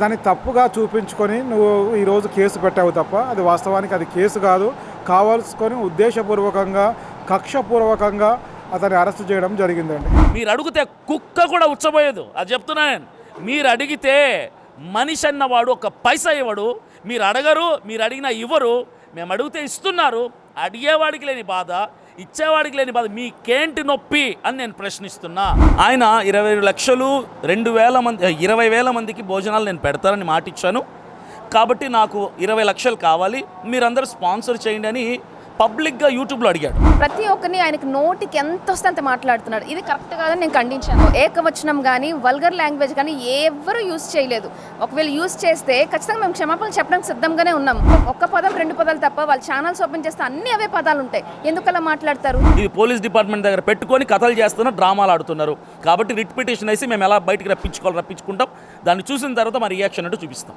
దాన్ని తప్పుగా చూపించుకొని నువ్వు ఈరోజు కేసు పెట్టావు తప్ప అది వాస్తవానికి అది కేసు కాదు. కావాల్సుకొని ఉద్దేశపూర్వకంగా కక్షపూర్వకంగా అతన్ని అరెస్ట్ చేయడం జరిగిందండి. మీరు అడిగితే కుక్క కూడా ఉచ్చబోయేదు, అది చెప్తున్నా నేను. మీరు అడిగితే మనిషి అన్నవాడు ఒక పైసా ఇవ్వడు. మీరు అడగరు, మీరు అడిగినా ఇవ్వరు. మేము అడిగితే ఇస్తున్నారు. అడిగేవాడికి లేని బాధ, ఇచ్చేవాడికి లేని బాధ మీకేంటి నొప్పి అని నేను ప్రశ్నిస్తున్నా. ఆయన 20 లక్షలు 20,000 మందికి భోజనాలు నేను పెడతానని మాట ఇచ్చాను. కాబట్టి నాకు 20 లక్షలు కావాలి, మీరందరూ స్పాన్సర్ చేయండి అని పబ్లిక్గా యూట్యూబ్లో అడిగాడు. ప్రతి ఒక్కరిని ఆయనకు నోటికి ఎంత వస్తే అంత మాట్లాడుతున్నాడు. ఇది కరెక్ట్ కాదని నేను ఖండించాను. ఏకవచనం కానీ వల్గర్ లాంగ్వేజ్ కానీ ఎవరు యూజ్ చేయలేదు. ఒకవేళ యూజ్ చేస్తే ఖచ్చితంగా మేము క్షమాపణలు చెప్పడానికి సిద్ధంగానే ఉన్నాం. ఒక్క పదం 2 పదాలు తప్ప వాళ్ళు ఛానల్స్ ఓపెన్ చేస్తే అన్ని అవే పదాలు ఉంటాయి. ఎందుకు అలా మాట్లాడతారు? ఇది పోలీస్ డిపార్ట్మెంట్ దగ్గర పెట్టుకొని కథలు చేస్తున్నారు, డ్రామాలు ఆడుతున్నారు. కాబట్టి రిట్ పిటిషన్ వేసి మేము ఎలా బయటికి రప్పించుకుంటాం. దాన్ని చూసిన తర్వాత మా రియాక్షన్ అంటూ చూపిస్తాం.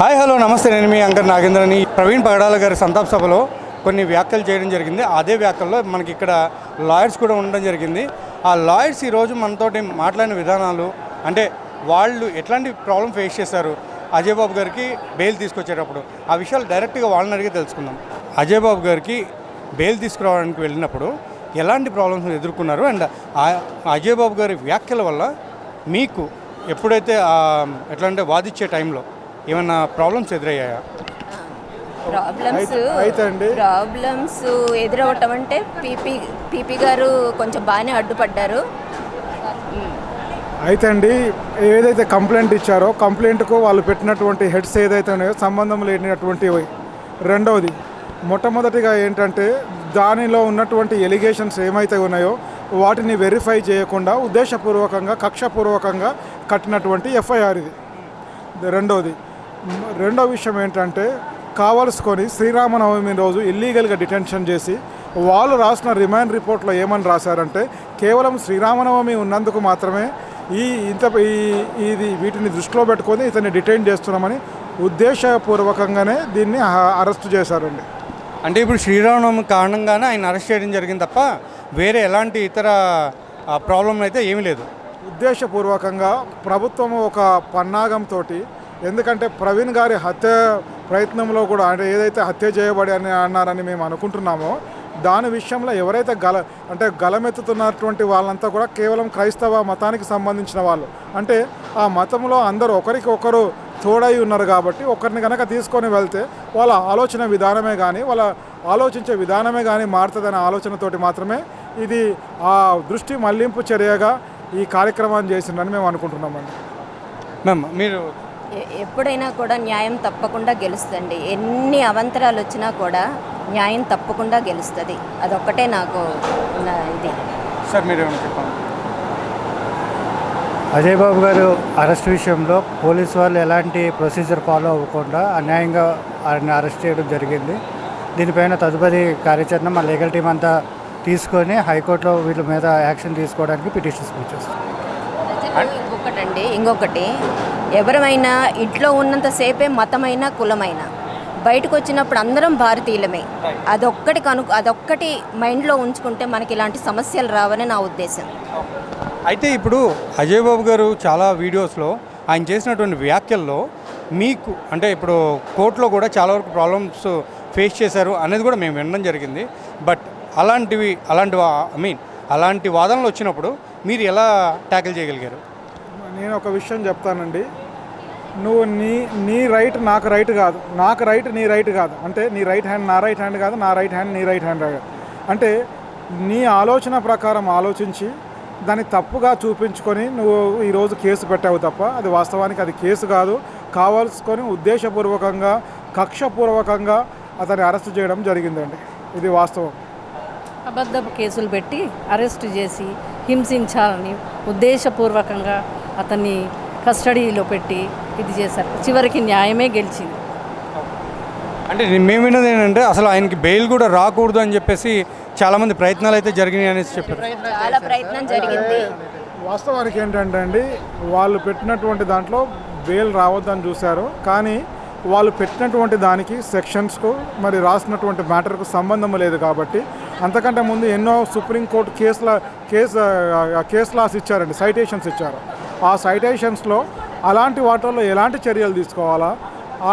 హాయ్ హలో నమస్తే, నేను మీ యాంకర్ నాగేంద్రని. ప్రవీణ్ పగడాల గారి సంతాప సభలో కొన్ని వ్యాఖ్యలు చేయడం జరిగింది. అదే వ్యాఖ్యల్లో మనకి ఇక్కడ లాయర్స్ కూడా ఉండడం జరిగింది. ఆ లాయర్స్ ఈరోజు మనతోటి మాట్లాడిన విధానాలు, అంటే వాళ్ళు ఎట్లాంటి ప్రాబ్లం ఫేస్ చేశారు అజయ్ బాబు గారికి బెయిల్ తీసుకొచ్చేటప్పుడు, ఆ విషయాలు డైరెక్ట్గా వాళ్ళని అడిగి తెలుసుకుందాం. అజయ్ బాబు గారికి బెయిల్ తీసుకురావడానికి వెళ్ళినప్పుడు ఎలాంటి ప్రాబ్లమ్స్ ఎదుర్కొన్నారు, అండ్ అజయ్ బాబు గారి వ్యాఖ్యల వల్ల మీకు ఎప్పుడైతే ఎట్లా అంటే వాదించే టైంలో ఏమన్నా ప్రాబ్లమ్స్ ఎదురయ్యాయా? ప్రాబ్లమ్స్ ఎదురవటం అంటే పీపీ గారు కొంచెం బాగానే అడ్డుపడ్డారు. అయితే అండి, ఏదైతే కంప్లైంట్ ఇచ్చారో కంప్లైంట్కు వాళ్ళు పెట్టినటువంటి హెడ్స్ ఏదైతే ఉన్నాయో సంబంధం లేనటువంటివి. రెండవది, మొట్టమొదటిగా ఏంటంటే దానిలో ఉన్నటువంటి ఎలిగేషన్స్ ఏమైతే ఉన్నాయో వాటిని వెరిఫై చేయకుండా ఉద్దేశపూర్వకంగా కక్షపూర్వకంగా కట్టినటువంటి ఎఫ్ఐఆర్ ఇది. రెండో విషయం ఏంటంటే కావలసుకొని శ్రీరామనవమి రోజు ఇల్లీగల్గా డిటెన్షన్ చేసి వాళ్ళు రాసిన రిమాండ్ రిపోర్ట్లో ఏమని రాశారంటే కేవలం శ్రీరామనవమి ఉన్నందుకు మాత్రమే వీటిని దృష్టిలో పెట్టుకొని ఇతన్ని డిటైన్ చేస్తున్నామని ఉద్దేశపూర్వకంగానే దీన్ని అరెస్ట్ చేశారండి. అంటే ఇప్పుడు శ్రీరామనవమి కారణంగానే ఆయన అరెస్ట్ చేయడం జరిగింది తప్ప వేరే ఎలాంటి ఇతర ప్రాబ్లం అయితే ఏమీ లేదు. ఉద్దేశపూర్వకంగా ప్రభుత్వం ఒక పన్నాగంతో, ఎందుకంటే ప్రవీణ్ గారి హత్య ప్రయత్నంలో కూడా అంటే ఏదైతే హత్య చేయబడి అని అన్నారని మేము అనుకుంటున్నామో దాని విషయంలో ఎవరైతే గలమెత్తుతున్నటువంటి వాళ్ళంతా కూడా కేవలం క్రైస్తవ మతానికి సంబంధించిన వాళ్ళు. అంటే ఆ మతంలో అందరూ ఒకరికి ఒకరు తోడై ఉన్నారు కాబట్టి ఒకరిని కనుక తీసుకొని వెళ్తే వాళ్ళ ఆలోచన విధానమే కానీ వాళ్ళ ఆలోచించే విధానమే కానీ మారుతుందనే ఆలోచనతోటి మాత్రమే ఇది ఆ దృష్టి మళ్లింపు చర్యగా ఈ కార్యక్రమాన్ని చేసిందని మేము అనుకుంటున్నామండి. మ్యామ్, మీరు ఎప్పుడైనా కూడా న్యాయం తప్పకుండా గెలుస్తుంది. ఎన్ని అవంతరాలు వచ్చినా కూడా న్యాయం తప్పకుండా గెలుస్తుంది. అదొక్కటే నాకు ఇది. సార్ మీరు చెప్పండి. అజయ్ బాబు గారు అరెస్ట్ విషయంలో పోలీసు వాళ్ళు ఎలాంటి ప్రొసీజర్ ఫాలో అవ్వకుండా అన్యాయంగా ఆయన అరెస్ట్ చేయడం జరిగింది. దీనిపైన తదుపరి కార్యాచరణ మా లీగల్ టీం అంతా తీసుకొని హైకోర్టులో వీళ్ళ మీద యాక్షన్ తీసుకోవడానికి పిటిషన్స్ ఇచ్చేస్తాం. ఇంకొకటి ఎవరైనా ఇంట్లో ఉన్నంతసేపే మతమైనా కులమైనా బయటకు వచ్చినప్పుడు అందరం భారతీయులమే. అదొక్కటి మైండ్లో ఉంచుకుంటే మనకి ఇలాంటి సమస్యలు రావని నా ఉద్దేశం. అయితే ఇప్పుడు అజయ్ బాబు గారు చాలా వీడియోస్లో ఆయన చేసినటువంటి వ్యాఖ్యల్లో మీకు అంటే ఇప్పుడు కోర్టులో కూడా చాలా వరకు ప్రాబ్లమ్స్ ఫేస్ చేశారు అనేది కూడా మేము వినడం జరిగింది. బట్ అలాంటి వాదనలు వచ్చినప్పుడు మీరు ఎలా ట్యాకిల్ చేయగలిగారు? నేను ఒక విషయం చెప్తానండి. నువ్వు నీ రైట్ నాకు రైట్ కాదు, నాకు రైట్ నీ రైట్ కాదు. అంటే నీ రైట్ హ్యాండ్ నా రైట్ హ్యాండ్ కాదు, నా రైట్ హ్యాండ్ నీ రైట్ హ్యాండ్ కాదు. అంటే నీ ఆలోచన ప్రకారం ఆలోచించి దాన్ని తప్పుగా చూపించుకొని నువ్వు ఈరోజు కేసు పెట్టావు తప్ప అది వాస్తవానికి అది కేసు కాదు. కావాల్సుకొని ఉద్దేశపూర్వకంగా కక్షపూర్వకంగా అతన్ని అరెస్ట్ చేయడం జరిగిందండి. ఇది వాస్తవం. అబద్ధపు కేసులు పెట్టి అరెస్ట్ చేసి హింసించాలని ఉద్దేశపూర్వకంగా అతన్ని కస్టడీలో పెట్టి ఇది చేశారు. చివరికి న్యాయమే గెలిచింది. అంటే మేము విన్నది ఏంటంటే అసలు ఆయనకి బెయిల్ కూడా రాకూడదు అని చెప్పేసి చాలామంది ప్రయత్నాలు అయితే జరిగినాయి అనేసి చెప్పారు. చాలా ప్రయత్నం జరిగింది. వాస్తవానికి ఏంటంటే అండి, వాళ్ళు పెట్టినటువంటి దాంట్లో బెయిల్ రావద్దని చూశారు. కానీ వాళ్ళు పెట్టినటువంటి దానికి సెక్షన్స్కు మరి రాసినటువంటి మ్యాటర్కు సంబంధం లేదు కాబట్టి అంతకంటే ముందు ఎన్నో సుప్రీంకోర్టు కేసుల కేస్ లాస్ ఇచ్చారండి, సైటేషన్స్ ఇచ్చారు. ఆ సైటేషన్స్లో అలాంటి వాటిల్లో ఎలాంటి చర్యలు తీసుకోవాలా,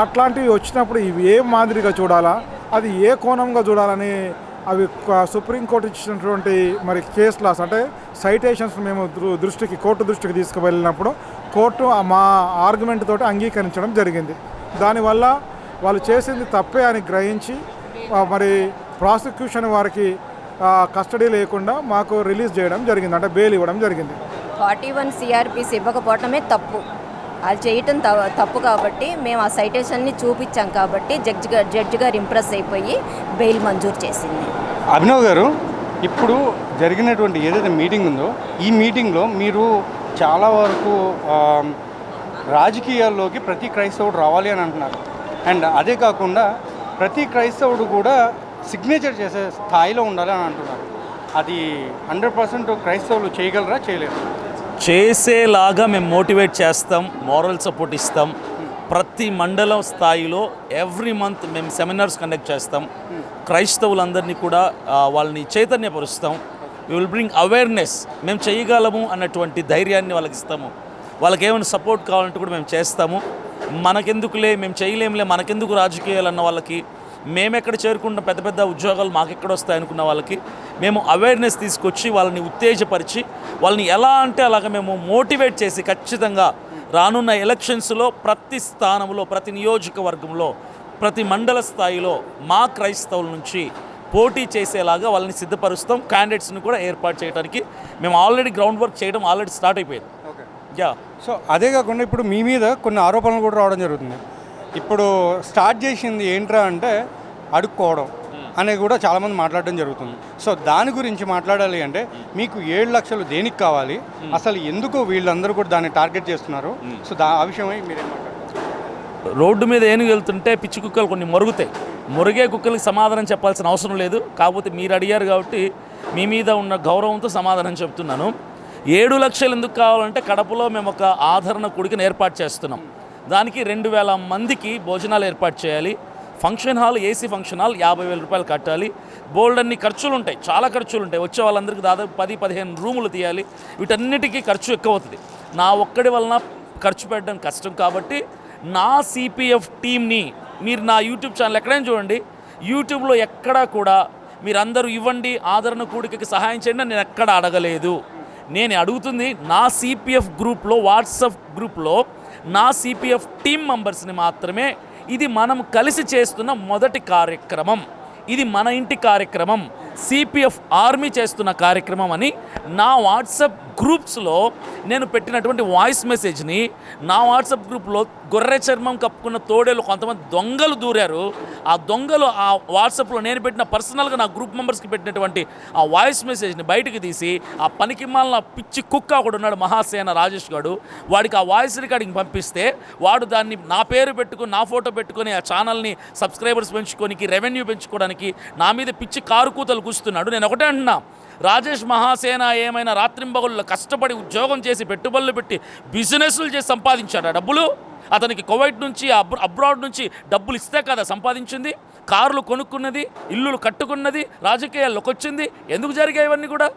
అట్లాంటివి వచ్చినప్పుడు ఇవి ఏ మాదిరిగా చూడాలా, అది ఏ కోణంగా చూడాలని అవి సుప్రీంకోర్టు ఇచ్చినటువంటి మరి కేస్ లాస్ అంటే సైటేషన్స్ మేము కోర్టు దృష్టికి తీసుకువెళ్ళినప్పుడు కోర్టు మా ఆర్గ్యుమెంట్ తోటి అంగీకరించడం జరిగింది. దానివల్ల వాళ్ళు చేసింది తప్పే అని గ్రహించి మరి ప్రాసిక్యూషన్ వారికి కస్టడీ లేకుండా మాకు రిలీజ్ చేయడం జరిగింది, అంటే బెయిల్ ఇవ్వడం జరిగింది. 41 CRPs ఇవ్వకపోవటమే తప్పు, అది చేయటం తప్పు కాబట్టి మేము ఆ సైటేషన్ని చూపించాం కాబట్టి జడ్జి గారు ఇంప్రెస్ అయిపోయి బెయిల్ మంజూరు చేసింది. అభినవ్ గారు, ఇప్పుడు జరిగినటువంటి ఏదైతే మీటింగ్ ఉందో ఈ మీటింగ్లో మీరు చాలా వరకు రాజకీయాల్లోకి ప్రతి క్రైస్తవుడు రావాలి అని అంటున్నారు. అండ్ అదే కాకుండా ప్రతి క్రైస్తవుడు కూడా సిగ్నేచర్ చేసే స్థాయిలో ఉండాలి అని అంటున్నారు. అది 100% క్రైస్తవులు చేయగలరా, చేయలేరు? చేసేలాగా మేము మోటివేట్ చేస్తాం, మారల్ సపోర్ట్ ఇస్తాం. ప్రతి మండలం స్థాయిలో ఎవ్రీ మంత్ మేము సెమినార్స్ కండక్ట్ చేస్తాం. క్రైస్తవులందరినీ కూడా వాళ్ళని చైతన్యపరుస్తాం. We will bring awareness. మేము చేయగలము అన్నటువంటి ధైర్యాన్ని వాళ్ళకి ఇస్తాము. వాళ్ళకి ఏమైనా సపోర్ట్ కావాలంటే కూడా మేము చేస్తాము. మనకెందుకులే, మేము చేయలేములే, మనకెందుకు రాజకీయాలు అన్న వాళ్ళకి, మేమెక్కడ చేరుకుంటాం, పెద్ద పెద్ద ఉద్యోగాలు మాకెక్కడ వస్తాయి అనుకున్న వాళ్ళకి మేము అవేర్నెస్ తీసుకొచ్చి వాళ్ళని ఉత్తేజపరిచి వాళ్ళని ఎలా అంటే అలాగ మేము మోటివేట్ చేసి ఖచ్చితంగా రానున్న ఎలక్షన్స్లో ప్రతి స్థానంలో, ప్రతి నియోజకవర్గంలో, ప్రతి మండల స్థాయిలో మా క్రైస్తవుల నుంచి పోటీ చేసేలాగా వాళ్ళని సిద్ధపరుస్తాం. క్యాండిడేట్స్ని కూడా ఏర్పాటు చేయడానికి మేము ఆల్రెడీ గ్రౌండ్ వర్క్ చేయడం ఆల్రెడీ స్టార్ట్ అయిపోయింది. యా. సో అదే కాకుండా ఇప్పుడు మీ మీద కొన్ని ఆరోపణలు కూడా రావడం జరుగుతుంది. ఇప్పుడు స్టార్ట్ చేసింది ఏంట్రా అంటే అడుక్కోవడం అనేది కూడా చాలామంది మాట్లాడడం జరుగుతుంది. సో దాని గురించి మాట్లాడాలి అంటే మీకు 7 లక్షలు దేనికి కావాలి, అసలు ఎందుకు వీళ్ళందరూ కూడా దాన్ని టార్గెట్ చేస్తున్నారు? సో ఆ విషయమై మీరేం మాట్లాడారు? రోడ్డు మీద ఏనుగు వెళ్తుంటే పిచ్చి కుక్కలు కొన్ని మొరుగుతాయి. మొరిగే కుక్కలకి సమాధానం చెప్పాల్సిన అవసరం లేదు. కాకపోతే మీరు అడిగారు కాబట్టి మీ మీద ఉన్న గౌరవంతో సమాధానం చెప్తున్నాను. 7 లక్షలు ఎందుకు కావాలంటే కడపలో మేము ఒక ఆదరణ కూడికను ఏర్పాటు చేస్తున్నాం. దానికి 2000 మందికి భోజనాలు ఏర్పాటు చేయాలి. Function hall, AC function hall 50,000 రూపాయలు కట్టాలి. బోల్డ్ అన్ని ఖర్చులు ఉంటాయి, చాలా ఖర్చులు ఉంటాయి. వచ్చే వాళ్ళందరికీ దాదాపు 10-15 రూములు తీయాలి. వీటన్నిటికీ ఖర్చు ఎక్కువ అవుతుంది. నా ఒక్కడి వలన ఖర్చు పెట్టడం కష్టం కాబట్టి నా సిపిఎఫ్ టీమ్ని మీరు నా యూట్యూబ్ ఛానల్ ఎక్కడైనా చూడండి, యూట్యూబ్లో ఎక్కడా కూడా మీరందరూ ఇవ్వండి, ఆదరణ కూడికకి సహాయం చేయండి నేను ఎక్కడ అడగలేదు. నేను అడుగుతుంది నా సిపిఎఫ్ గ్రూప్లో, వాట్సాప్ గ్రూప్లో నా సిపిఎఫ్ టీమ్ మెంబర్స్ని మాత్రమే. ఇది మనం కలిసి చేస్తున్న మొదటి కార్యక్రమం, ఇది మన ఇంటి కార్యక్రమం, సిపిఎఫ్ ఆర్మీ చేస్తున్న కార్యక్రమం అని నా వాట్సాప్ గ్రూప్స్లో నేను పెట్టినటువంటి వాయిస్ మెసేజ్ని నా వాట్సాప్ గ్రూప్లో గొర్రె చర్మం కప్పుకున్న తోడేలు కొంతమంది దొంగలు దూరారు. ఆ దొంగలు ఆ వాట్సాప్లో నేను పెట్టిన పర్సనల్గా నా గ్రూప్ మెంబర్స్కి పెట్టినటువంటి ఆ వాయిస్ మెసేజ్ని బయటకు తీసి ఆ పనికి మాలిన పిచ్చి కుక్క ఒకడు ఉన్నాడు, మహాసేన రాజేష్ గారు, వాడికి ఆ వాయిస్ రికార్డింగ్ పంపిస్తే వాడు దాన్ని నా పేరు పెట్టుకుని, నా ఫోటో పెట్టుకొని ఆ ఛానల్ని సబ్స్క్రైబర్స్ పెంచుకోనికి, రెవెన్యూ పెంచుకోవడానికి నా మీద పిచ్చి కారుకూతలు కూస్తున్నాడు. నేను ఒకటే అంటున్నా, రాజేష్ మహాసేన ఏమైనా రాత్రింబగళ్ళు కష్టపడి ఉద్యోగం చేసి పెట్టుబడులు పెట్టి బిజినెస్లు చేసి సంపాదించాడు ఆ డబ్బులు? అతనికి కువైట్ నుంచి, అబ్రాడ్ నుంచి డబ్బులు ఇస్తే కదా సంపాదించింది, కార్లు కొనుక్కున్నది, ఇల్లులు కట్టుకున్నది, రాజకీయాల్లోకి వచ్చింది. ఎందుకు జరిగాయి ఇవన్నీ కూడా?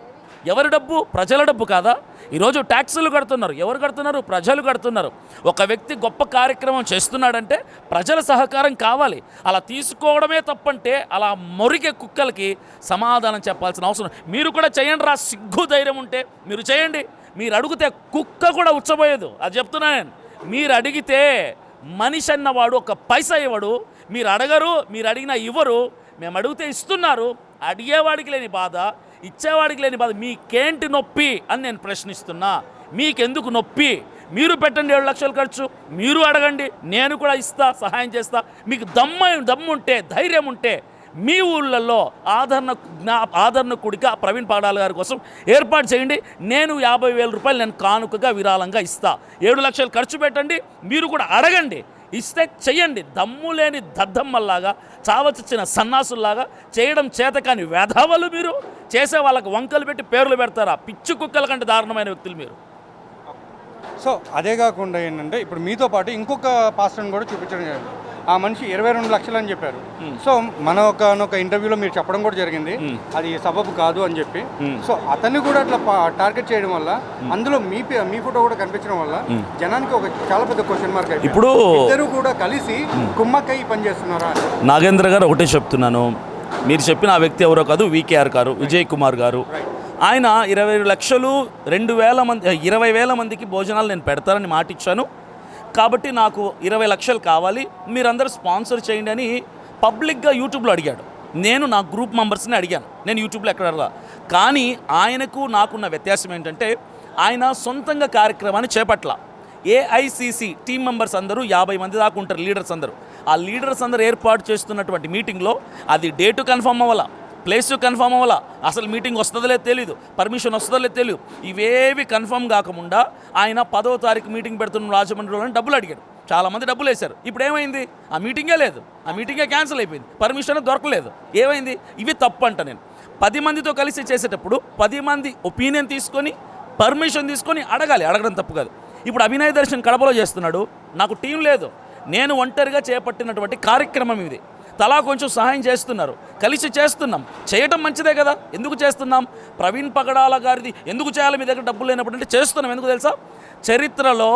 ఎవరి డబ్బు? ప్రజల డబ్బు కాదా? ఈరోజు ట్యాక్సులు కడుతున్నారు. ఎవరు కడుతున్నారు? ప్రజలు కడుతున్నారు. ఒక వ్యక్తి గొప్ప కార్యక్రమం చేస్తున్నాడంటే ప్రజల సహకారం కావాలి. అలా తీసుకోవడమే తప్పంటే అలా మొరిగే కుక్కలకి సమాధానం చెప్పాల్సిన అవసరం. మీరు కూడా చేయండి రా, సిగ్గు ధైర్యం ఉంటే మీరు చేయండి. మీరు అడిగితే కుక్క కూడా ఉచ్చబోయేదు, అది చెప్తున్నా నేను. మీరు అడిగితే మనిషి అన్నవాడు ఒక పైసా ఇవ్వడు. మీరు అడగరు, మీరు అడిగినా ఇవ్వరు. మేము అడిగితే ఇస్తున్నారు. అడిగేవాడికి లేని బాధ, ఇచ్చేవాడికి లేని బాధ మీకేంటి నొప్పి అని నేను ప్రశ్నిస్తున్నా. మీకెందుకు నొప్పి? మీరు పెట్టండి 7 లక్షలు ఖర్చు, మీరు అడగండి, నేను కూడా ఇస్తా, సహాయం చేస్తా. మీకు దమ్ముంటే, ధైర్యం ఉంటే మీ ఊళ్ళల్లో ఆదరణ కూడిక ప్రవీణ్ పగడాల గారి కోసం ఏర్పాటు చేయండి. నేను 50,000 రూపాయలు నేను కానుకగా విరాళంగా ఇస్తా. 7 లక్షలు ఖర్చు పెట్టండి, మీరు కూడా అడగండి, ఇస్తే చెయ్యండి. దమ్ము లేని దద్దమ్మల్లాగా, చావచచ్చిన సన్నాసుల్లాగా, చేయడం చేతకాని వేధవలు మీరు. చేసే వాళ్ళకి వంకలు పెట్టి పేర్లు పెడతారా? పిచ్చి కుక్కల కంటే దారుణమైన వ్యక్తులు మీరు. సో అదే కాకుండా ఏంటంటే ఇప్పుడు మీతో పాటు ఇంకొక పాస్టర్ని కూడా చూపించడం జరిగింది. ఆ మనిషి 22 లక్షలు అని చెప్పారు. సో మన ఒక ఇంటర్వ్యూలో మీరు చెప్పడం కూడా జరిగింది అది సబబు కాదు అని చెప్పి. సో అతన్ని కూడా అట్లా టార్గెట్ చేయడం వల్ల అందులో మీ ఫోటో కూడా కనిపించడం వల్ల జనానికి ఒక చాలా పెద్ద క్వశ్చన్ మార్క్ అయిపోయింది. ఇప్పుడు ఇద్దరు కూడా కలిసి కుమ్మక్కై పని చేస్తున్నారా? నాగేంద్ర గారు ఒకటే చెప్తున్నాను, మీరు చెప్పిన ఆ వ్యక్తి ఎవరో కాదు, వికేఆర్ గారు, విజయ్ కుమార్ గారు. ఆయన 20 లక్షలు 20,000 మందికి భోజనాలు నేను పెడతానని మాట ఇచ్చాను. కాబట్టి నాకు 20 లక్షలు కావాలి, మీరందరూ స్పాన్సర్ చేయండి అని పబ్లిక్గా యూట్యూబ్లో అడిగాడు. నేను నా గ్రూప్ మెంబర్స్ని అడిగాను, నేను యూట్యూబ్లో ఎక్కడ అడగా. కానీ ఆయనకు నాకున్న వ్యత్యాసం ఏంటంటే ఆయన సొంతంగా కార్యక్రమాన్ని చేపట్ల. ఏఐసిసి టీం మెంబర్స్ అందరూ 50 మంది దాకా ఉంటారు, లీడర్స్ అందరూ. ఆ లీడర్స్ అందరూ ఏర్పాటు చేస్తున్నటువంటి మీటింగ్లో అది డేటు కన్ఫర్మ్ అవ్వాలా, ప్లేస్ కన్ఫర్మ్ అవ్వాలా, అసలు మీటింగ్ వస్తుందో లేదో తెలీదు, పర్మిషన్ వస్తుందో లేదో తెలియదు. ఇవేవి కన్ఫర్మ్ కాకుండా ఆయన 10వ తారీఖు మీటింగ్ పెడుతున్న రాజమండ్రిలో డబ్బులు అడిగాడు. చాలామంది డబ్బులు వేశారు. ఇప్పుడు ఏమైంది? ఆ మీటింగే లేదు, ఆ మీటింగే క్యాన్సిల్ అయిపోయింది, పర్మిషన్ దొరకలేదు. ఏమైంది? ఇవి తప్పు అంట. నేను 10 మందితో కలిసి చేసేటప్పుడు 10 మంది ఒపీనియన్ తీసుకొని పర్మిషన్ తీసుకొని అడగాలి, అడగడం తప్పు కాదు. ఇప్పుడు అభినయ్ దర్శన్ కడపలో చేస్తున్నాడు, నాకు టీం లేదు, నేను ఒంటరిగా చేపట్టినటువంటి కార్యక్రమం ఇది. తలా కొంచెం సహాయం చేస్తున్నారు, కలిసి చేస్తున్నాం, చేయటం మంచిదే కదా. ఎందుకు చేస్తున్నాం? ప్రవీణ్ పగడాల గారిది ఎందుకు చేయాలి, మీ దగ్గర డబ్బులు లేనప్పుడు అంటే చేస్తున్నాం. ఎందుకు తెలుసా? చరిత్రలో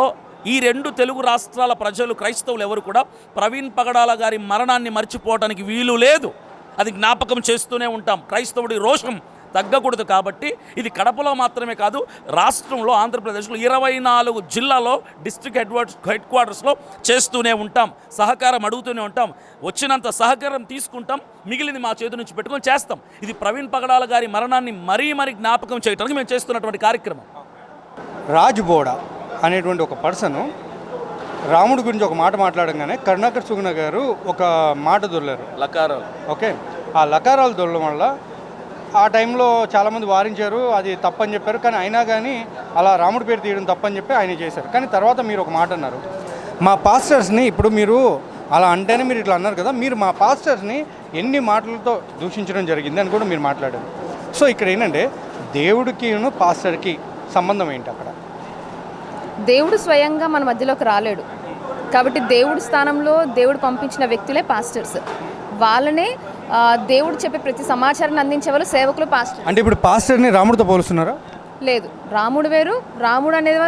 ఈ 2 తెలుగు రాష్ట్రాల ప్రజలు, క్రైస్తవులు ఎవరు కూడా ప్రవీణ్ పగడాల గారి మరణాన్ని మర్చిపోవడానికి వీలు లేదు. అది జ్ఞాపకం చేస్తూనే ఉంటాం. క్రైస్తవుడి రోషం తగ్గకూడదు. కాబట్టి ఇది కడపలో మాత్రమే కాదు, రాష్ట్రంలో ఆంధ్రప్రదేశ్లో 24 జిల్లాలో డిస్ట్రిక్ట్ హెడ్ క్వార్టర్స్లో చేస్తూనే ఉంటాం. సహకారం అడుగుతూనే ఉంటాం, వచ్చినంత సహకారం తీసుకుంటాం, మిగిలింది మా చేతి నుంచి పెట్టుకొని చేస్తాం. ఇది ప్రవీణ్ పగడాల గారి మరణాన్ని మరీ జ్ఞాపకం చేయడానికి మేము చేస్తున్నటువంటి కార్యక్రమం. రాజ్ బోడా అనేటువంటి ఒక పర్సను రాముడి గురించి ఒక మాట మాట్లాడంగానే కరుణాకర్ సుగుణ గారు ఒక మాట దొర్లారు, లకారాలు. ఓకే, ఆ లకారాలు దొరడం వల్ల ఆ టైంలో చాలామంది వారించారు, అది తప్పని చెప్పారు. కానీ అయినా కానీ అలా రాముడి పేరు తీయడం తప్పని చెప్పి ఆయన చేశారు. కానీ తర్వాత మీరు ఒక మాట అన్నారు, మా పాస్టర్స్ని, ఇప్పుడు మీరు అలా అంటేనే మీరు ఇట్లా అన్నారు కదా, మీరు మా పాస్టర్స్ని ఎన్ని మాటలతో దూషించడం జరిగింది అని కూడా మీరు మాట్లాడారు. సో ఇక్కడ ఏంటంటే దేవుడికి పాస్టర్కి సంబంధం ఏంటి? అక్కడ దేవుడు స్వయంగా మన మధ్యలోకి రాలేడు కాబట్టి దేవుడి స్థానంలో దేవుడు పంపించిన వ్యక్తులే పాస్టర్స్. వాళ్ళనే దేవుడు చెప్పే ప్రతి సమాచారాన్ని అందించే వాళ్ళు సేవకులు, పాస్టర్. అంటే ఇప్పుడు పాస్టర్ని రాముడితో పోలుస్తున్నారా? లేదు, రాముడు వేరు, రాముడు అనేది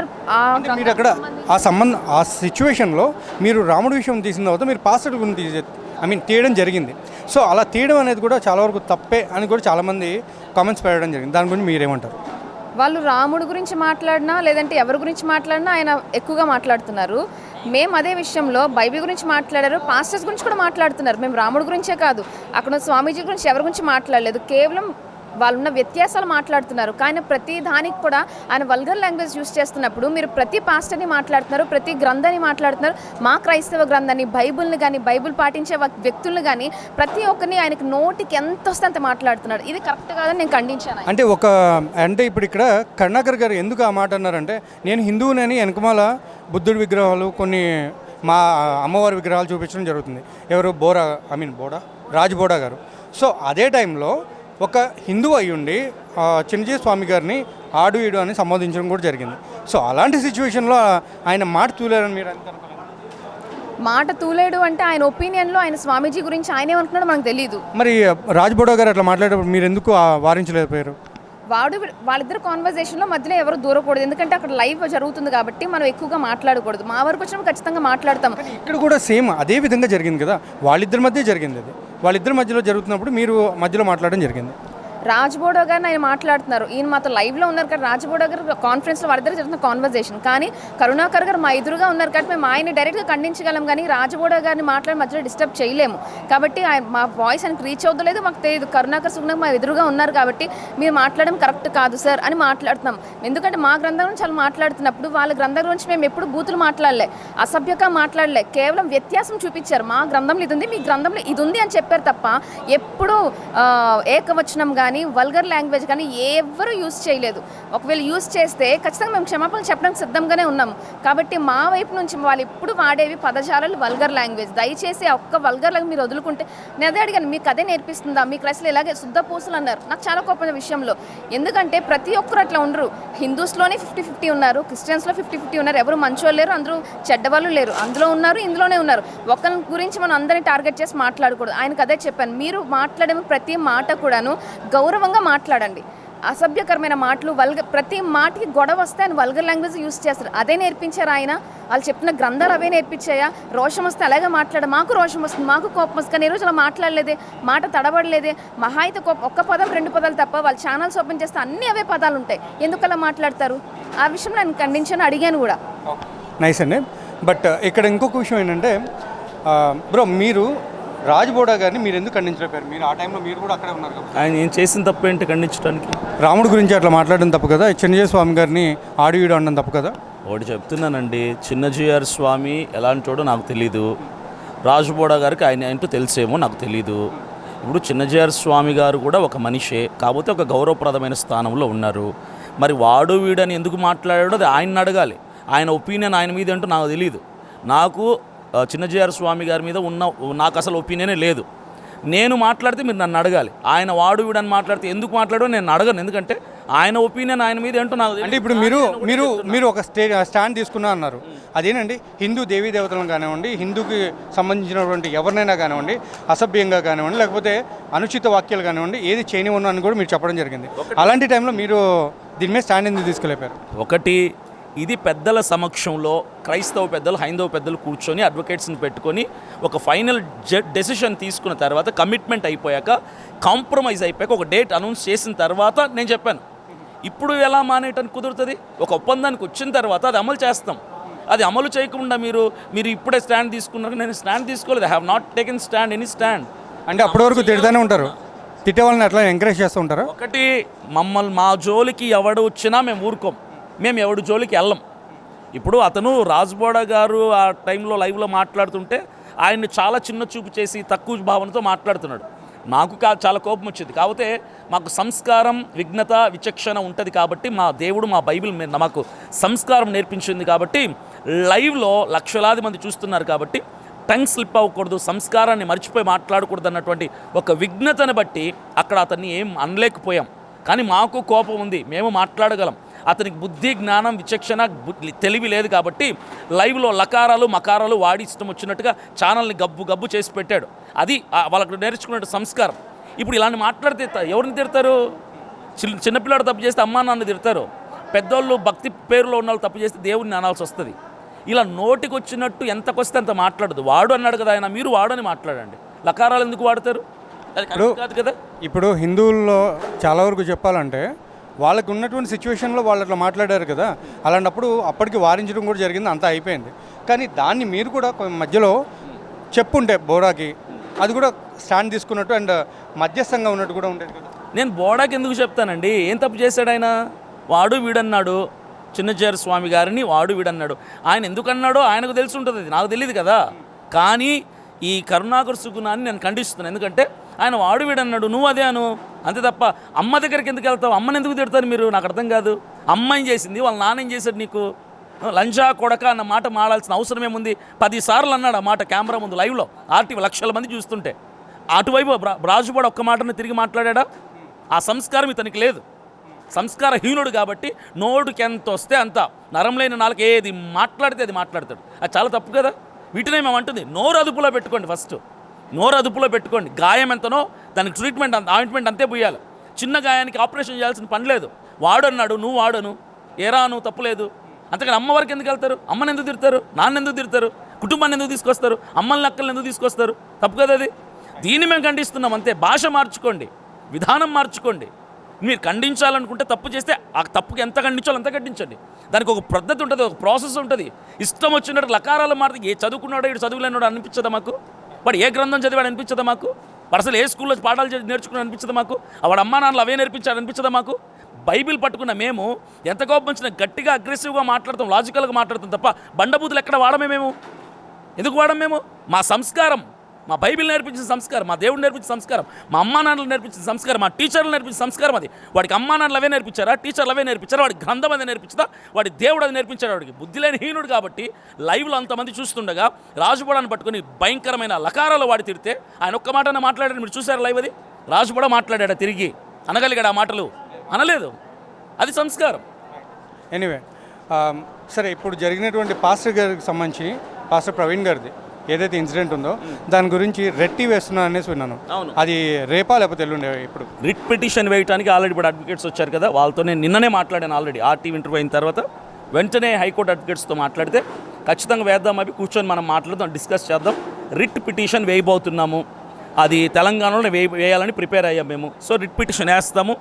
మీరు అక్కడ ఆ సంబంధం, ఆ సిచ్యువేషన్లో మీరు రాముడి విషయం తీసిన తర్వాత మీరు పాస్టర్ గురించి తీయడం జరిగింది. సో అలా తీయడం అనేది కూడా చాలా వరకు తప్పే అని కూడా చాలామంది కామెంట్స్ పెట్టడం జరిగింది. దాని గురించి మీరేమంటారు? వాళ్ళు రాముడి గురించి మాట్లాడినా లేదంటే ఎవరి గురించి మాట్లాడినా ఆయన ఎక్కువగా మాట్లాడుతున్నారు. మేము అదే విషయంలో బైబిల్ గురించి మాట్లాడారు, పాస్టర్స్ గురించి కూడా మాట్లాడుతున్నారు. మేము రాముడి గురించే కాదు, అక్కడ స్వామీజీ గురించి ఎవరి గురించి మాట్లాడలేదు, కేవలం వాళ్ళున్న వ్యత్యాసాలు మాట్లాడుతున్నారు. కానీ ప్రతి దానికి కూడా ఆయన వల్గర్ లాంగ్వేజ్ యూస్ చేస్తున్నప్పుడు మీరు ప్రతి పాస్టర్ని మాట్లాడుతున్నారు, ప్రతి గ్రంథాన్ని మాట్లాడుతున్నారు. మా క్రైస్తవ గ్రంథాన్ని, బైబుల్ని కానీ, బైబుల్ పాటించే వ్యక్తులను కానీ ప్రతి ఒక్కరిని ఆయనకు నోటికి ఎంత వస్తే అంత మాట్లాడుతున్నాడు. ఇది కరెక్ట్ కాదని నేను ఖండించాను. అంటే ఇప్పుడు ఇక్కడ కరుణాకర్ గారు ఎందుకు ఆ మాట అన్నారంటే, నేను హిందువునని వెనకమాల బుద్ధుడి విగ్రహాలు, కొన్ని మా అమ్మవారి విగ్రహాలు చూపించడం జరుగుతుంది. ఎవరు? రాజ్ బోడా గారు. సో అదే టైంలో ఒక హిందువు అయ్యుండి చిన్నజీ స్వామి గారిని ఆడు ఈడు అని సంబోధించడం కూడా జరిగింది. సో అలాంటి సిచ్యువేషన్లో ఆయన మాట తూలేరని మీరు ఎంత అనుకోలేదు? మాట తూలేడు అంటే ఆయన ఒపీనియన్లో ఆయన స్వామీజీ గురించి ఆయన ఏమనుకున్నాడో మనకు తెలియదు. మరి రాజ్ బోడా గారు అట్లా మాట్లాడేటప్పుడు మీరు ఎందుకు వారించలేకపోయారు? వాళ్ళిద్దరు కాన్వర్జేషన్లో మధ్యలో ఎవరు దూరకూడదు, ఎందుకంటే అక్కడ లైవ్ జరుగుతుంది కాబట్టి మనం ఎక్కువగా మాట్లాడకూడదు. మా వరకు వచ్చినప్పుడు ఖచ్చితంగా మాట్లాడతాం. ఇక్కడ కూడా సేమ్ అదే విధంగా జరిగింది కదా, వాళ్ళిద్దరి మధ్య జరిగింది. అది వాళ్ళిద్దరి మధ్యలో జరుగుతున్నప్పుడు మీరు మధ్యలో మాట్లాడడం జరిగింది. రాజ్ బోడా గారిని ఆయన మాట్లాడుతున్నారు, ఈయన మాతో లైవ్లో ఉన్నారు కదా. రాజ్ బోడా గారు కాన్ఫరెన్స్లో వాళ్ళిద్దరు జరుగుతున్న కాన్వర్జేషన్, కానీ కరుణాకర్ గారు మా ఎదురుగా ఉన్నారు కాబట్టి మేము ఆయన్ని డైరెక్ట్గా ఖండించగలం, కానీ రాజ్ బోడా గారిని మాట్లాడి మధ్యలో డిస్టర్బ్ చేయలేము. కాబట్టి మా వాయిస్ ఆయనకు రీచ్ అవుతలేదు, మాకు తెలియదు. కరుణాకర్ సుగుణ మా ఎదురుగా ఉన్నారు కాబట్టి మీరు మాట్లాడడం కరెక్ట్ కాదు సార్ అని మాట్లాడుతున్నాం. ఎందుకంటే మా గ్రంథం గురించి వాళ్ళు మాట్లాడుతున్నప్పుడు వాళ్ళ గ్రంథం గురించి మేము ఎప్పుడు బూతులు మాట్లాడలే, అసభ్యంగా మాట్లాడలే, కేవలం వ్యత్యాసం చూపించారు. మా గ్రంథంలో ఇది ఉంది, మీ గ్రంథంలో ఇది ఉంది అని చెప్పారు తప్ప ఎప్పుడు ఏకవచనం కానీ కానీ వల్గర్ లాంగ్వేజ్ కానీ ఎవ్వరూ యూజ్ చేయలేదు. ఒకవేళ యూజ్ చేస్తే ఖచ్చితంగా మేము క్షమాపణలు చెప్పడానికి సిద్ధంగానే ఉన్నాము. కాబట్టి మా వైపు నుంచి వాళ్ళు ఎప్పుడు వాడేవి పదజాలాలు వల్గర్ లాంగ్వేజ్. దయచేసి ఆ ఒక్క వల్గర్ లాంగ్వేజ్ మీరు వదులుకుంటే, నేను అదే అడిగాను, మీకు అదే నేర్పిస్తుందా? మీ క్లాసులో ఇలాగే శుద్ధ పూసలు అన్నారు. నాకు చాలా కోపం విషయంలో. ఎందుకంటే ప్రతి ఒక్కరు అట్లా ఉండరు. హిందూస్లోనే 50-50 ఉన్నారు, క్రిస్టియన్స్లో 50-50 ఉన్నారు. ఎవరు మంచోళ్ళు లేరు, అందరూ చెడ్డవాళ్ళు లేరు. అందులో ఉన్నారు, ఇందులోనే ఉన్నారు. ఒకరి గురించి మనం అందరినీ టార్గెట్ చేసి మాట్లాడకూడదు. ఆయనకు అదే చెప్పాను, మీరు మాట్లాడే ప్రతి మాట కూడాను గౌరవంగా మాట్లాడండి. అసభ్యకరమైన మాటలు ప్రతి మాటకి గొడవ వస్తే ఆయన వల్గర్ లాంగ్వేజ్ యూజ్ చేస్తారు. అదే నేర్పించారు ఆయన. వాళ్ళు చెప్తున్న గ్రంథాలు అవే నేర్పించాయా? రోషం వస్తే అలాగే మాకు రోషం వస్తుంది, మాకు కోపం వస్తుంది. కానీ ఈరోజు అలా మాట్లాడలేదే, మాట తడబడలేదే. మహా అయితే ఒక్క పదం 2 పదాలు తప్ప వాళ్ళు ఛానల్స్ ఓపెన్ చేస్తే అన్నీ అవే పదాలు ఉంటాయి. ఎందుకు అలా మాట్లాడతారు? ఆ విషయం నేను ఖండించాను, అడిగాను కూడా. నైస్ అండి. బట్ ఇక్కడ ఇంకొక విషయం ఏంటంటే బ్రో, మీరు రాజ్బోడా గారిని మీరు ఎందుకు ఖండించలేపారు? మీరు ఆ టైంలో మీరు కూడా అక్కడే ఉన్నారు కదా. ఆయన ఏం చేసిన తప్పు ఏంటి ఖండించడానికి? రాముడి గురించి అట్లా మాట్లాడడం తప్పు కదా, చిన్నజీఆర్ స్వామి గారిని ఆడియో అనడం తప్పు కదా. ఒకటి చెప్తున్నానండి, చిన్నజీఆర్ స్వామి ఎలాంటోడో నాకు తెలీదు, రాజ్బోడా గారికి ఆయన ఏంటో తెలిసేమో నాకు తెలీదు. ఇప్పుడు చిన్నజీఆర్ స్వామి గారు కూడా ఒక మనిషే, కాకపోతే ఒక గౌరవప్రదమైన స్థానంలో ఉన్నారు. మరి వాడు వీడని ఎందుకు మాట్లాడాడో అది ఆయన్ని అడగాలి. ఆయన ఒపీనియన్ ఆయన మీద ఏంటో నాకు తెలియదు. నాకు చిన్నజీఆర్ స్వామి గారి మీద నాకు అసలు ఒపీనియనే లేదు. నేను మాట్లాడితే మీరు నన్ను అడగాలి. ఆయన వాడు వీడని మాట్లాడితే ఎందుకు మాట్లాడో నేను అడగను. ఎందుకంటే ఆయన ఒపీనియన్ ఆయన మీద ఏంటో నాకు అంటే ఇప్పుడు మీరు ఒక స్టాండ్ తీసుకున్నా అన్నారు. అదేనండి, హిందూ దేవీ దేవతలను కానివ్వండి, హిందూకి సంబంధించినటువంటి ఎవరినైనా కానివ్వండి, అసభ్యంగా కానివ్వండి, లేకపోతే అనుచిత వాక్యాలు కానివ్వండి, ఏది చేయనివ్వను అని కూడా మీరు చెప్పడం జరిగింది. అలాంటి టైంలో మీరు దీని మీద స్టాండ్ ఎందుకు తీసుకోలేపారు? ఒకటి, ఇది పెద్దల సమక్షంలో క్రైస్తవ పెద్దలు, హైందవ పెద్దలు కూర్చొని అడ్వకేట్స్ని పెట్టుకొని ఒక ఫైనల్ డెసిషన్ తీసుకున్న తర్వాత, కమిట్మెంట్ అయిపోయాక, కాంప్రమైజ్ అయిపోయాక, ఒక డేట్ అనౌన్స్ చేసిన తర్వాత నేను చెప్పాను. ఇప్పుడు ఎలా మానేయటానికి కుదురుతుంది? ఒక ఒప్పందానికి వచ్చిన తర్వాత అది అమలు చేస్తాం. అది అమలు చేయకుండా మీరు ఇప్పుడే స్టాండ్ తీసుకున్నారు. నేను స్టాండ్ తీసుకోలేదు. I have not taken stand, any stand. అంటే అప్పటి వరకు తిడతానే ఉంటారు, తిట్టే వాళ్ళని అట్లా ఎంకరేజ్ చేస్తూ ఉంటారు. ఒకటి, మా జోలికి ఎవడు వచ్చినా మేము ఊరుకోం, మేము ఎవడు జోలికి వెళ్ళం. ఇప్పుడు అతను రాజ్బోడా గారు ఆ టైంలో లైవ్లో మాట్లాడుతుంటే ఆయన్ని చాలా చిన్న చూపు చేసి తక్కువ భావనతో మాట్లాడుతున్నాడు. నాకు చాలా కోపం వచ్చింది. కాకపోతే మాకు సంస్కారం, విఘ్నత, విచక్షణ ఉంటుంది కాబట్టి, మా దేవుడు, మా బైబిల్ మాకు సంస్కారం నేర్పించింది కాబట్టి, లైవ్లో లక్షలాది మంది చూస్తున్నారు కాబట్టి టంగ్ స్లిప్ అవ్వకూడదు, సంస్కారాన్ని మర్చిపోయి మాట్లాడకూడదు అన్నటువంటి ఒక విఘ్నతను బట్టి అక్కడ అతన్ని ఏం అనలేకపోయాం. కానీ మాకు కోపం ఉంది, మేము మాట్లాడగలం. అతనికి బుద్ధి, జ్ఞానం, విచక్షణ, తెలివి లేదు కాబట్టి లైవ్లో లకారాలు మకారాలు వాడి ఇష్టం వచ్చినట్టుగా ఛానల్ని గబ్బు చేసి పెట్టాడు. అది వాళ్ళకు నేర్చుకునే సంస్కారం. ఇప్పుడు ఇలాంటి మాట్లాడితే ఎవరిని తిడతారు? చిన్నపిల్లాడు తప్పు చేస్తే అమ్మా నాన్న తిడతారు. పెద్దోళ్ళు భక్తి పేరులో ఉన్న వాళ్ళు తప్పు చేస్తే దేవుడిని అనాల్సి వస్తుంది. ఇలా నోటికి వచ్చినట్టు ఎంతకొస్తే అంత మాట్లాడదు. వాడు అన్నాడు కదా ఆయన, మీరు వాడు అని మాట్లాడండి. లకారాలు ఎందుకు వాడతారు? అది కాదు కదా. ఇప్పుడు హిందువుల్లో చాలా వరకు చెప్పాలంటే వాళ్ళకు ఉన్నటువంటి సిచ్యువేషన్లో వాళ్ళు అట్లా మాట్లాడారు కదా, అలాంటప్పుడు అప్పటికి వారించడం కూడా జరిగింది, అంతా అయిపోయింది. కానీ దాన్ని మీరు కూడా మధ్యలో చెప్పుంటే బోడాకి, అది కూడా స్టాండ్ తీసుకున్నట్టు అండ్ మధ్యస్థంగా ఉన్నట్టు కూడా ఉండేది కదా. నేను బోడాకి ఎందుకు చెప్తానండి? ఏం తప్పు చేశాడు ఆయన? వాడు వీడన్నాడు, చిన్నజీఆర్ స్వామి గారిని వాడు వీడన్నాడు. ఆయన ఎందుకు అన్నాడో ఆయనకు తెలిసి ఉంటుంది, అది నాకు తెలియదు కదా. కానీ ఈ కరుణాకర్ సుగుణాన్ని నేను ఖండిస్తున్నాను. ఎందుకంటే ఆయన వాడు వీడన్నాడు, నువ్వు అదే అను, అంతే తప్ప అమ్మ దగ్గరికి ఎందుకు వెళ్తావు? అమ్మని ఎందుకు తిడతారు మీరు? నాకు అర్థం కాదు. అమ్మ ఏం చేసింది, వాళ్ళ నాన్న ఏం చేశాడు? నీకు లంజా కొడక అన్న మాట మాడాల్సిన అవసరం ఏముంది? 10 సార్లు అన్నాడు ఆ మాట కెమెరా ముందు లైవ్లో, ఆర్టీవీ లక్షల మంది చూస్తుంటే. అటువైపు రాజుబాడు ఒక్క మాటను తిరిగి మాట్లాడా? ఆ సంస్కారం ఇతనికి లేదు, సంస్కారహీనుడు కాబట్టి నోడుకి ఎంత వస్తే అంత, నరం లేని నాలుగు ఏది మాట్లాడితే అది మాట్లాడతాడు. అది చాలా తప్పు కదా. వీటినే మేము అంటుంది, నోరు అదుపులో పెట్టుకోండి. ఫస్ట్ నోరు అదుపులో పెట్టుకోండి. గాయం ఎంతనో దానికి ట్రీట్మెంట్ ఆయింట్మెంట్ అంతే పోయాలి. చిన్న గాయానికి ఆపరేషన్ చేయాల్సిన పని లేదు. వాడు అన్నాడు, నువ్వు వాడను, ఏరా నువ్వు తప్పులేదు. అంతేకాని అమ్మ వరకు ఎందుకు వెళ్తారు? అమ్మని ఎందుకు తిడతారు? నాన్న ఎందుకు తిడతారు? కుటుంబాన్ని ఎందుకు తీసుకొస్తారు? అమ్మల్ని అక్కల్ని ఎందుకు తీసుకొస్తారు? తప్పు కదా అది. దీన్ని మేము ఖండిస్తున్నాం అంతే. భాష మార్చుకోండి, విధానం మార్చుకోండి. మీరు ఖండించాలనుకుంటే తప్పు చేస్తే ఆ తప్పుకి ఎంత ఖండించాలో అంత ఖండించండి. దానికి ఒక పద్ధతి ఉంటుంది, ఒక ప్రాసెస్ ఉంటుంది. ఇష్టం వచ్చినట్టు లకారాలు మారితే ఏ చదువుకున్నాడో ఇటు చదువులేనాడో అనిపించదా మాకు? వాడు ఏ గ్రంథం చదివాడు అనిపించదా మాకు? వాడు అసలు ఏ స్కూల్లో పాఠాలు నేర్చుకుని అనిపించదా మాకు? వాడు అమ్మా నాన్నలు అవే నేర్పించాడు అనిపించదా మాకు? బైబిల్ పట్టుకున్న మేము ఎంత కోపం వచ్చినా గట్టిగా అగ్రెసివ్గా మాట్లాడతాం, లాజికల్గా మాట్లాడతాం తప్ప బండబూతులు ఎక్కడ వాడమే మేము. ఎందుకు వాడం మేము? మా సంస్కారం మా బైబిల్ నేర్పించిన సంస్కారం, మా దేవుడు నేర్పించిన సంస్కారం, మా అమ్మా నాన్నలు నేర్పించిన సంస్కారం, మా టీచర్లు నేర్పించిన సంస్కారం అది. వాడికి అమ్మా నాన్నలు అవే నేర్పించారా, టీచర్లు అవే నేర్పించారా, వాడి గ్రంథం అదే నేర్పించదా, వాడి దేవుడు అది నేర్పించాడు. వాడికి బుద్ధి లేని హీనుడు కాబట్టి లైవ్లో అంతమంది చూస్తుండగా రాజుబడాన్ని పట్టుకొని భయంకరమైన లకారాలు వాడి తిడితే ఆయన ఒక్క మాటనే మాట్లాడాడు. మీరు చూసారు లైవ్ అది? రాజుబడ మాట్లాడాడు తిరిగి, అనగలిగాడు ఆ మాటలు? అనలేదు. అది సంస్కారం. ఎనీవే సరే, ఇప్పుడు జరిగినటువంటి పాస్టర్ గారికి సంబంధించి పాస్టర్ ప్రవీణ్ గారిది ఏదైతే ఇన్సిడెంట్ ఉందో దాని గురించి రెట్టి వేస్తున్నారు అనేసి విన్నాను. అవును. అది రేపా లేకపోతే ఎల్లుండే? ఇప్పుడు రిట్ పిటిషన్ వేయడానికి ఆల్రెడీ ఇప్పుడు అడ్వకేట్స్ వచ్చారు కదా, వాళ్ళతో నేను నిన్ననే మాట్లాడాను. ఆల్రెడీ ఆర్టీవీ ఇంటర్వ్యూ అయిన తర్వాత వెంటనే హైకోర్టు అడ్వకేట్స్తో మాట్లాడితే ఖచ్చితంగా వేద్దాం, అవి కూర్చొని మనం మాట్లాడదాం, డిస్కస్ చేద్దాం. రిట్ పిటిషన్ వేయబోతున్నాము, అది తెలంగాణలో వేయాలని ప్రిపేర్ అయ్యాం మేము. సో రిట్ పిటిషన్ వేస్తాము.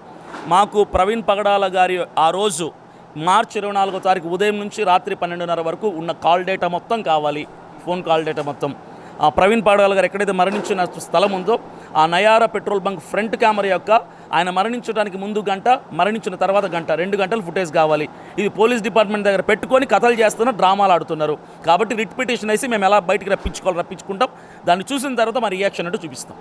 మాకు ప్రవీణ్ పగడాల గారి ఆ రోజు మార్చి 24వ తారీఖు ఉదయం నుంచి రాత్రి 12:30 వరకు ఉన్న కాల్ డేటా మొత్తం కావాలి, ఫోన్ కాల్ డేటా మొత్తం. ఆ ప్రవీణ్ పగడాల గారు ఎక్కడైతే మరణించిన స్థలం ఉందో ఆ Nayara petrol bunk front camera యొక్క ఆయన మరణించడానికి ముందు గంట, మరణించిన తర్వాత గంట, 2 గంటలు ఫుటేజ్ కావాలి. ఇది పోలీస్ డిపార్ట్మెంట్ దగ్గర పెట్టుకొని కథలు చేస్తున్నారు, డ్రామాలు ఆడుతున్నారు. కాబట్టి రిట్ పిటిషన్ వేసి మేము ఎలా బయటికి రప్పించుకుంటాం, దాన్ని చూసిన తర్వాత మా రియాక్షన్ అంటూ చూపిస్తాం.